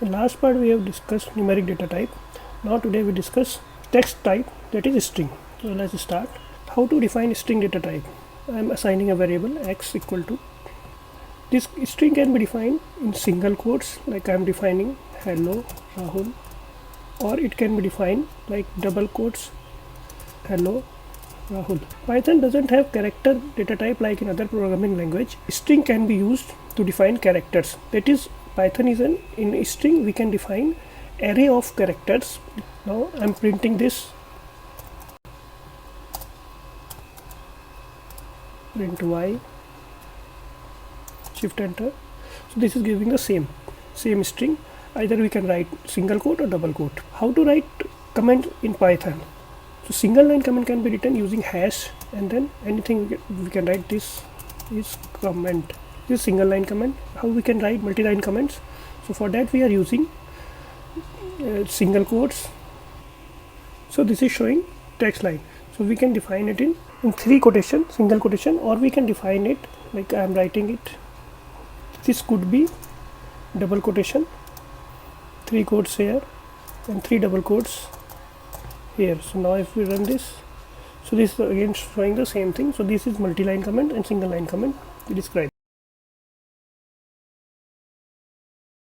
In last part we have discussed numeric data type. Now today we discuss text type, that is string. So let's start. How to define string data type? I am assigning a variable x equal to. This string can be defined in single quotes, like I am defining hello Rahul, or it can be defined like double quotes hello Rahul. Python doesn't have character data type like in other programming language. String can be used to define characters. That is, Python is in string we can define array of characters. Now I'm printing this. Print y, shift enter. So this is giving the same string. Either we can write single quote or double quote. How to write comment in Python? So single line comment can be written using hash, and then anything we can write. This is comment. This is single line comment. How we can write multi-line comments? So for that we are using single quotes. So this is showing text line. So we can define it in three quotation, single quotation, or we can define it like I am writing it. This could be double quotation, 3 quotes here and 3 double quotes here. So now if we run this, so this is again showing the same thing. So this is multi-line comment and single line comment we described.